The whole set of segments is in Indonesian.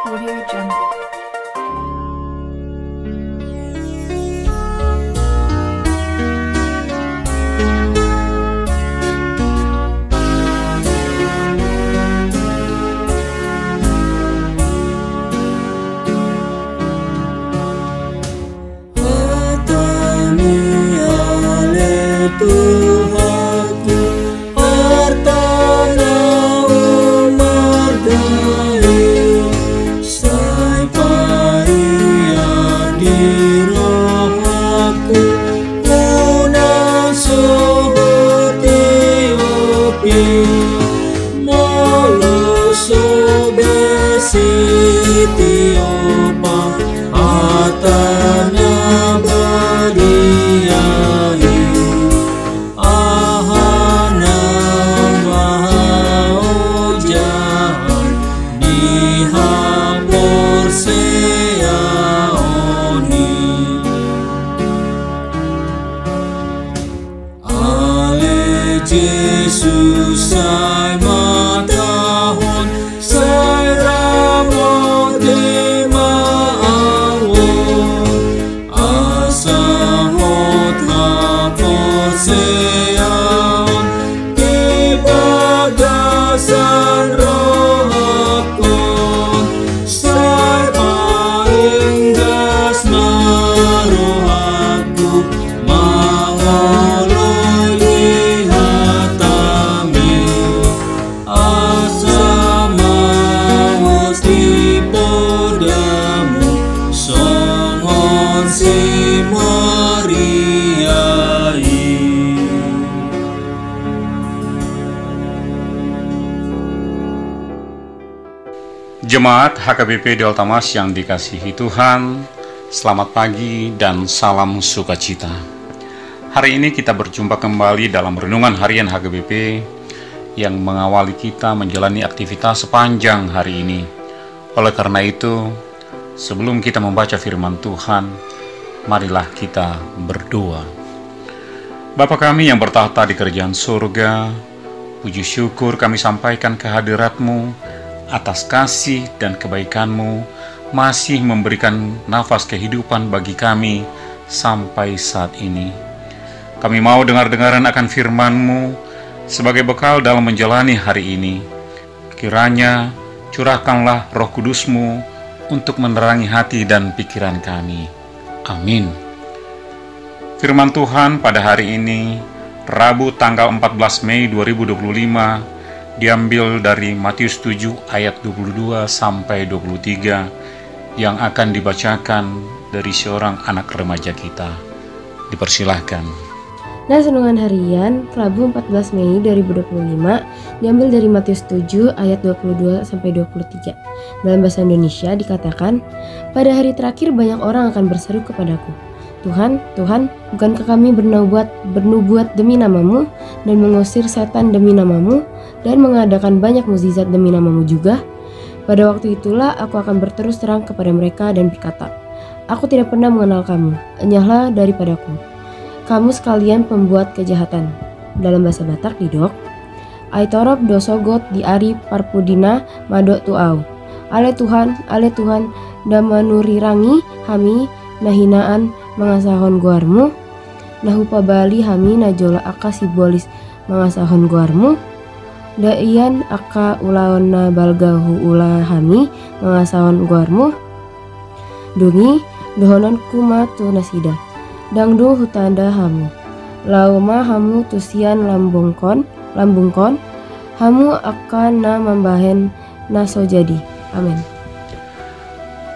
Audio Jungle. Jesus ay matahon say ramo di maawon asahot hapon siyaon ibadasan rohakon say painggas na rohaku mangoloy Jemaat HKBP Delta Mas yang dikasihi Tuhan, selamat pagi dan salam sukacita. Hari ini kita berjumpa kembali dalam renungan harian HKBP yang mengawali kita menjalani aktivitas sepanjang hari ini. Oleh karena itu, sebelum kita membaca firman Tuhan, marilah kita berdoa. Bapa kami yang bertahta di kerajaan surga, puji syukur kami sampaikan kehadirat-Mu atas kasih dan kebaikan-Mu masih memberikan nafas kehidupan bagi kami sampai saat ini. Kami mau dengar-dengaran akan firman-Mu sebagai bekal dalam menjalani hari ini. Kiranya curahkanlah Roh Kudus-Mu untuk menerangi hati dan pikiran kami. Amin. Firman Tuhan pada hari ini, Rabu tanggal 14 Mei 2025, diambil dari Matius 7 ayat 22 sampai 23 yang akan dibacakan dari seorang anak remaja kita. Dipersilahkan. Nah, renungan harian Rabu 14 Mei 2025 diambil dari Matius 7 ayat 22 sampai 23. Dalam bahasa Indonesia dikatakan, "Pada hari terakhir banyak orang akan berseru kepadaku, Tuhan, Tuhan, bukankah kami bernubuat demi nama-Mu dan mengusir setan demi nama-Mu dan mengadakan banyak mukjizat demi nama-Mu juga?" Pada waktu itulah aku akan berterus terang kepada mereka dan berkata, "Aku tidak pernah mengenal kamu, enyahlah daripadaku, kamu sekalian pembuat kejahatan." Dalam bahasa Batak didok, "Aitorop dosogot di ari parpudina madok tuau. Ale Tuhan, da manurirangi hami nahinaan mangasahon guarmu, nahupabali hami najola aka sibolis mangasahon guarmu, daian aka ulaona balgahu ulah hami mangasahon guarmu, dungi dohonon kuma tu nasida, dangdu hutanda hamu, lauma hamu tusian lambungkon, hamu akan na membahen naso jadi." Amin.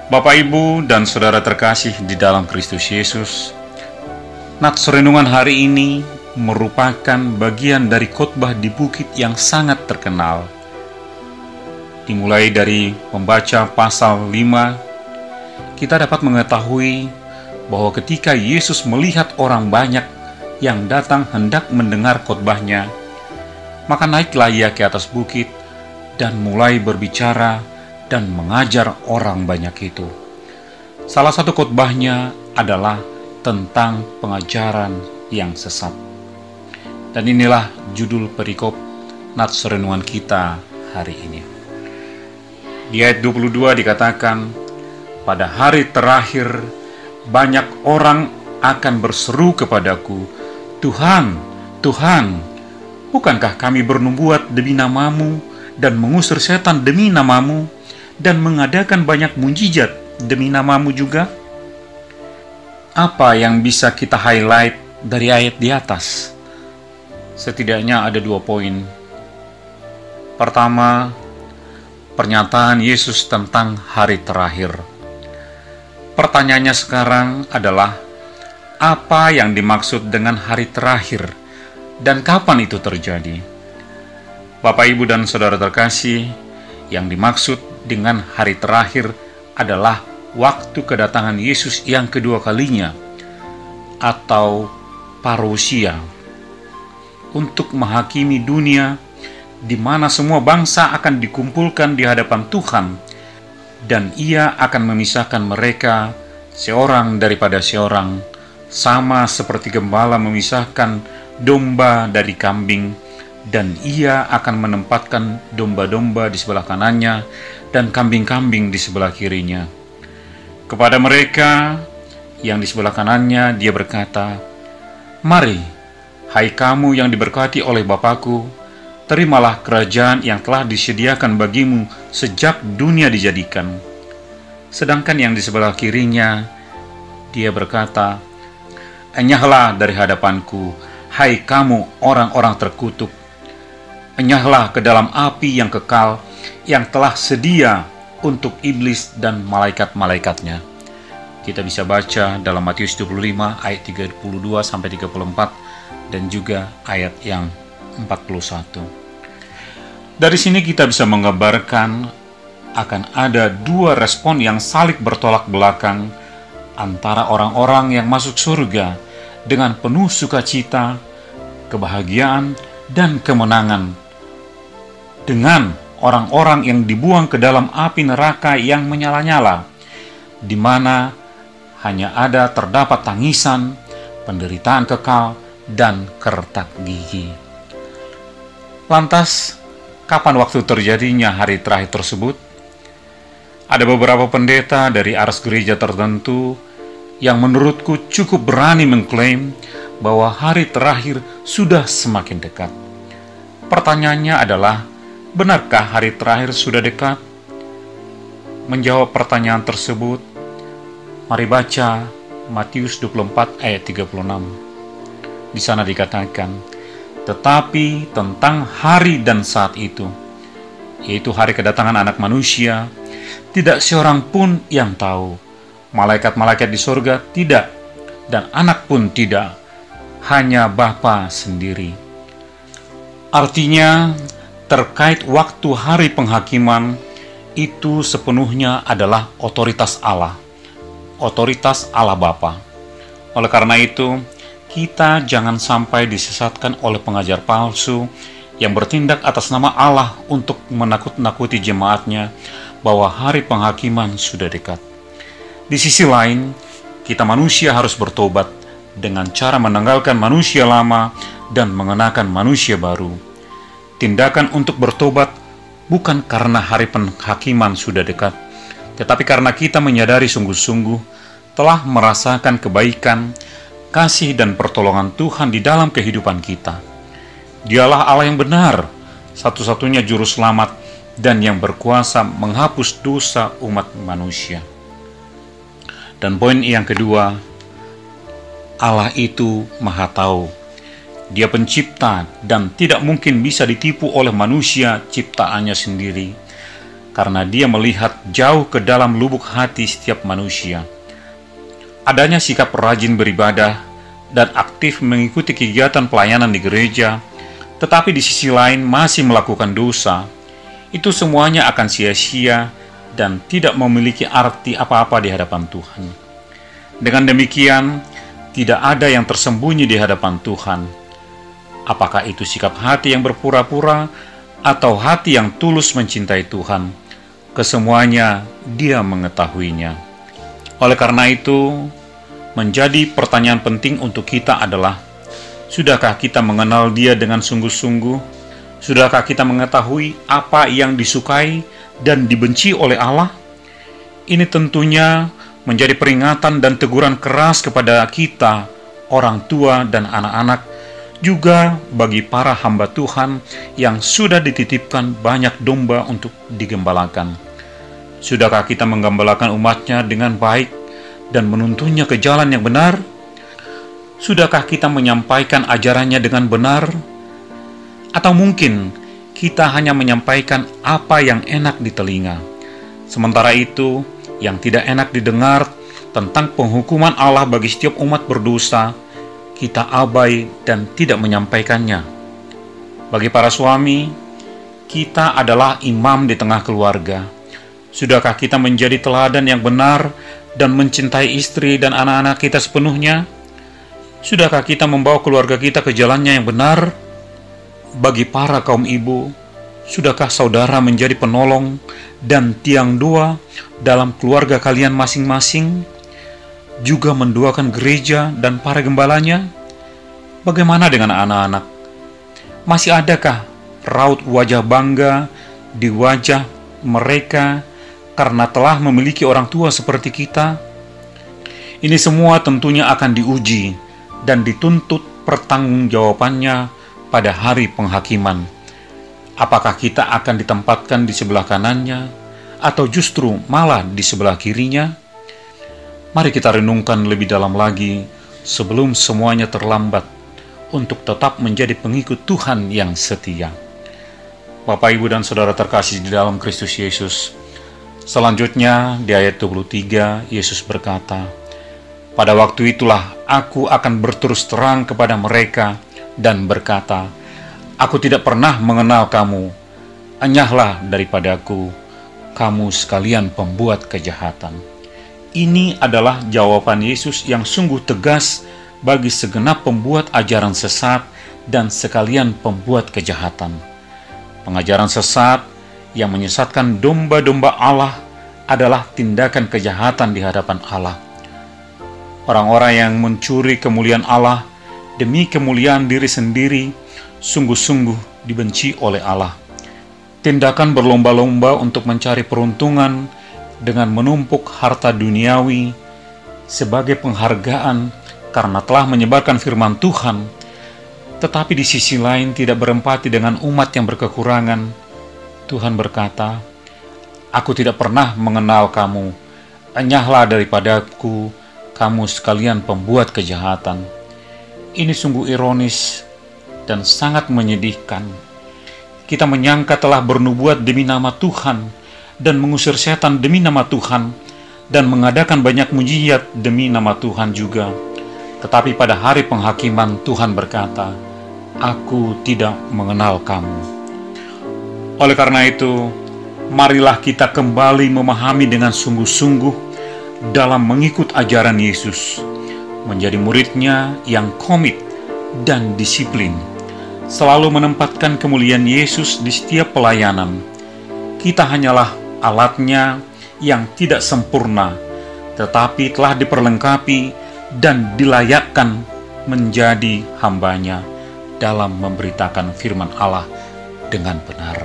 Bapak, Ibu, dan Saudara terkasih di dalam Kristus Yesus, nats renungan hari ini merupakan bagian dari khotbah di bukit yang sangat terkenal. Dimulai dari membaca pasal 5, kita dapat mengetahui bahwa ketika Yesus melihat orang banyak yang datang hendak mendengar khotbahnya, maka naiklah ia ke atas bukit dan mulai berbicara dan mengajar orang banyak itu. Salah satu khotbahnya adalah tentang pengajaran yang sesat. Dan inilah judul perikop nats renungan kita hari ini. Di ayat 22 dikatakan, pada hari terakhir banyak orang akan berseru kepadaku, Tuhan, Tuhan, bukankah kami bernubuat demi namamu dan mengusir setan demi namamu dan mengadakan banyak mujizat demi namamu juga? Apa yang bisa kita highlight dari ayat di atas? Setidaknya ada 2 poin. Pertama, pernyataan Yesus tentang hari terakhir. Pertanyaannya sekarang adalah, apa yang dimaksud dengan hari terakhir dan kapan itu terjadi? Bapak, Ibu, dan Saudara terkasih, yang dimaksud dengan hari terakhir adalah waktu kedatangan Yesus yang kedua kalinya, atau parousia, untuk menghakimi dunia, di mana semua bangsa akan dikumpulkan di hadapan Tuhan, dan Ia akan memisahkan mereka seorang daripada seorang, sama seperti gembala memisahkan domba dari kambing, dan Ia akan menempatkan domba-domba di sebelah kanannya dan kambing-kambing di sebelah kirinya. Kepada mereka yang di sebelah kanannya Dia berkata, "Mari, hai kamu yang diberkati oleh Bapa-Ku, terimalah kerajaan yang telah disediakan bagimu sejak dunia dijadikan." Sedangkan yang di sebelah kirinya, Dia berkata, "Enyahlah dari hadapanku, hai kamu orang-orang terkutuk. Enyahlah ke dalam api yang kekal, yang telah sedia untuk iblis dan malaikat-malaikatnya." Kita bisa baca dalam Matius 25 ayat 32-34 dan juga ayat yang 41. Dari sini kita bisa menggambarkan akan ada 2 respon yang saling bertolak belakang antara orang-orang yang masuk surga dengan penuh sukacita, kebahagiaan, dan kemenangan, dengan orang-orang yang dibuang ke dalam api neraka yang menyala-nyala, di mana hanya terdapat tangisan, penderitaan kekal, dan kertak gigi. Lantas, kapan waktu terjadinya hari terakhir tersebut? Ada beberapa pendeta dari aras gereja tertentu yang menurutku cukup berani mengklaim bahwa hari terakhir sudah semakin dekat. Pertanyaannya adalah, benarkah hari terakhir sudah dekat? Menjawab pertanyaan tersebut, mari baca Matius 24 ayat 36. Di sana dikatakan, "Tetapi tentang hari dan saat itu, yaitu hari kedatangan Anak Manusia, tidak seorang pun yang tahu, malaikat-malaikat di surga tidak, dan Anak pun tidak, hanya Bapa sendiri." Artinya, terkait waktu hari penghakiman, itu sepenuhnya adalah otoritas Allah Bapa. Oleh karena itu, kita jangan sampai disesatkan oleh pengajar palsu yang bertindak atas nama Allah untuk menakut-nakuti jemaatnya bahwa hari penghakiman sudah dekat. Di sisi lain, kita manusia harus bertobat dengan cara menanggalkan manusia lama dan mengenakan manusia baru. Tindakan untuk bertobat bukan karena hari penghakiman sudah dekat, tetapi karena kita menyadari sungguh-sungguh telah merasakan kebaikan, kasih, dan pertolongan Tuhan di dalam kehidupan kita. Dialah Allah yang benar, satu-satunya juru selamat, dan yang berkuasa menghapus dosa umat manusia. Dan poin yang kedua, Allah itu Maha Tahu. Dia pencipta dan tidak mungkin bisa ditipu oleh manusia ciptaannya sendiri, karena Dia melihat jauh ke dalam lubuk hati setiap manusia. Adanya sikap rajin beribadah dan aktif mengikuti kegiatan pelayanan di gereja, tetapi di sisi lain masih melakukan dosa, itu semuanya akan sia-sia dan tidak memiliki arti apa-apa di hadapan Tuhan. Dengan demikian, tidak ada yang tersembunyi di hadapan Tuhan. Apakah itu sikap hati yang berpura-pura atau hati yang tulus mencintai Tuhan? Kesemuanya Dia mengetahuinya. Oleh karena itu, menjadi pertanyaan penting untuk kita adalah, sudahkah kita mengenal Dia dengan sungguh-sungguh? Sudahkah kita mengetahui apa yang disukai dan dibenci oleh Allah? Ini tentunya menjadi peringatan dan teguran keras kepada kita, orang tua dan anak-anak, juga bagi para hamba Tuhan yang sudah dititipkan banyak domba untuk digembalakan. Sudahkah kita menggembalakan umatnya dengan baik dan menuntunnya ke jalan yang benar? Sudahkah kita menyampaikan ajarannya dengan benar? Atau mungkin kita hanya menyampaikan apa yang enak di telinga, sementara itu yang tidak enak didengar tentang penghukuman Allah bagi setiap umat berdosa, kita abai dan tidak menyampaikannya. Bagi para suami, kita adalah imam di tengah keluarga. Sudahkah kita menjadi teladan yang benar dan mencintai istri dan anak-anak kita sepenuhnya? Sudahkah kita membawa keluarga kita ke jalannya yang benar? Bagi para kaum ibu, sudahkah saudara menjadi penolong dan tiang doa dalam keluarga kalian masing-masing? Juga mendoakan gereja dan para gembalanya? Bagaimana dengan anak-anak? Masih adakah raut wajah bangga di wajah mereka karena telah memiliki orang tua seperti kita? Ini semua tentunya akan diuji dan dituntut pertanggungjawabannya pada hari penghakiman. Apakah kita akan ditempatkan di sebelah kanannya atau justru malah di sebelah kirinya? Mari kita renungkan lebih dalam lagi sebelum semuanya terlambat untuk tetap menjadi pengikut Tuhan yang setia. Bapak, Ibu, dan Saudara terkasih di dalam Kristus Yesus, selanjutnya di ayat 23, Yesus berkata, "Pada waktu itulah aku akan berterus terang kepada mereka dan berkata, Aku tidak pernah mengenal kamu, enyahlah daripadaku, kamu sekalian pembuat kejahatan." Ini adalah jawaban Yesus yang sungguh tegas bagi segenap pembuat ajaran sesat dan sekalian pembuat kejahatan. Pengajaran sesat yang menyesatkan domba-domba Allah adalah tindakan kejahatan di hadapan Allah. Orang-orang yang mencuri kemuliaan Allah demi kemuliaan diri sendiri sungguh-sungguh dibenci oleh Allah. Tindakan berlomba-lomba untuk mencari peruntungan dengan menumpuk harta duniawi sebagai penghargaan karena telah menyebarkan firman Tuhan, tetapi di sisi lain tidak berempati dengan umat yang berkekurangan. Tuhan berkata, "Aku tidak pernah mengenal kamu, enyahlah daripadaku, kamu sekalian pembuat kejahatan." Ini sungguh ironis dan sangat menyedihkan. Kita menyangka telah bernubuat demi nama Tuhan dan mengusir setan demi nama Tuhan dan mengadakan banyak mujizat demi nama Tuhan juga. Tetapi pada hari penghakiman Tuhan berkata, "Aku tidak mengenal kamu." Oleh karena itu, marilah kita kembali memahami dengan sungguh-sungguh dalam mengikut ajaran Yesus, menjadi muridnya yang komit dan disiplin, selalu menempatkan kemuliaan Yesus di setiap pelayanan. Kita hanyalah alatnya yang tidak sempurna, tetapi telah diperlengkapi dan dilayakkan menjadi hambanya dalam memberitakan firman Allah dengan benar.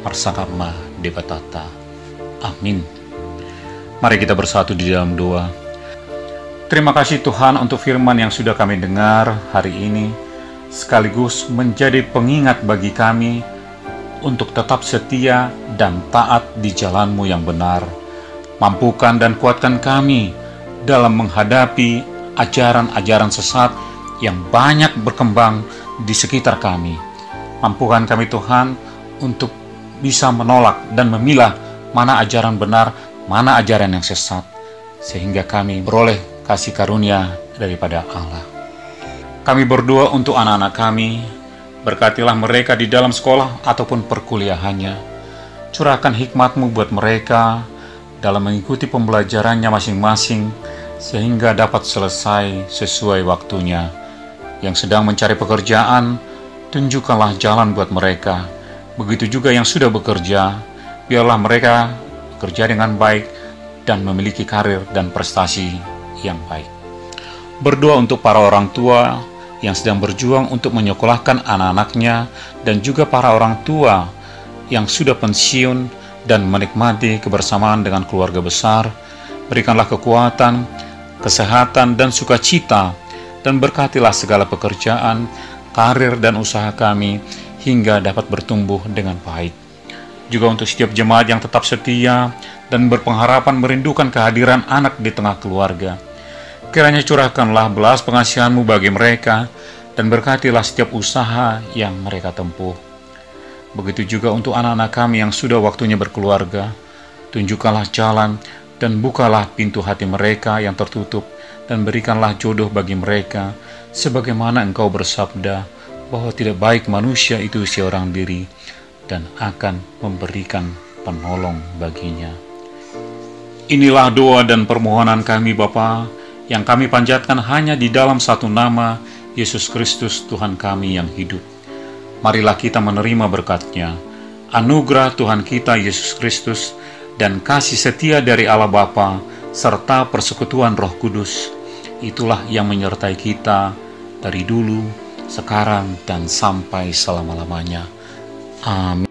Parsakama Devatata. Amin. Mari kita bersatu di dalam doa. Terima kasih Tuhan untuk firman yang sudah kami dengar hari ini, sekaligus menjadi pengingat bagi kami untuk tetap setia dan taat di jalan-Mu yang benar. Mampukan dan kuatkan kami dalam menghadapi ajaran-ajaran sesat yang banyak berkembang di sekitar kami. Mampukan kami Tuhan untuk bisa menolak dan memilah mana ajaran benar, mana ajaran yang sesat, sehingga kami beroleh kasih karunia daripada Allah. Kami berdoa untuk anak-anak kami. Berkatilah mereka di dalam sekolah ataupun perkuliahannya. Curahkan hikmat-Mu buat mereka dalam mengikuti pembelajarannya masing-masing, sehingga dapat selesai sesuai waktunya. Yang sedang mencari pekerjaan, tunjukkanlah jalan buat mereka. Begitu juga yang sudah bekerja, biarlah mereka bekerja dengan baik dan memiliki karir dan prestasi yang baik. Berdoa untuk para orang tua yang sedang berjuang untuk menyekolahkan anak-anaknya, dan juga para orang tua yang sudah pensiun dan menikmati kebersamaan dengan keluarga besar. Berikanlah kekuatan, kesehatan, dan sukacita, dan berkatilah segala pekerjaan, karir, dan usaha kami hingga dapat bertumbuh dengan baik. Juga untuk setiap jemaat yang tetap setia dan berpengharapan merindukan kehadiran anak di tengah keluarga. Kiranya curahkanlah belas pengasihan-Mu bagi mereka, dan berkatilah setiap usaha yang mereka tempuh. Begitu juga untuk anak-anak kami yang sudah waktunya berkeluarga. Tunjukkanlah jalan dan bukalah pintu hati mereka yang tertutup, dan berikanlah jodoh bagi mereka, sebagaimana Engkau bersabda bahwa tidak baik manusia itu seorang diri, dan akan memberikan penolong baginya. Inilah doa dan permohonan kami Bapa, yang kami panjatkan hanya di dalam satu nama, Yesus Kristus Tuhan kami yang hidup. Marilah kita menerima berkat-Nya, anugerah Tuhan kita Yesus Kristus, dan kasih setia dari Allah Bapa, serta persekutuan Roh Kudus. Itulah yang menyertai kita dari dulu, sekarang, dan sampai selama-lamanya. Amin.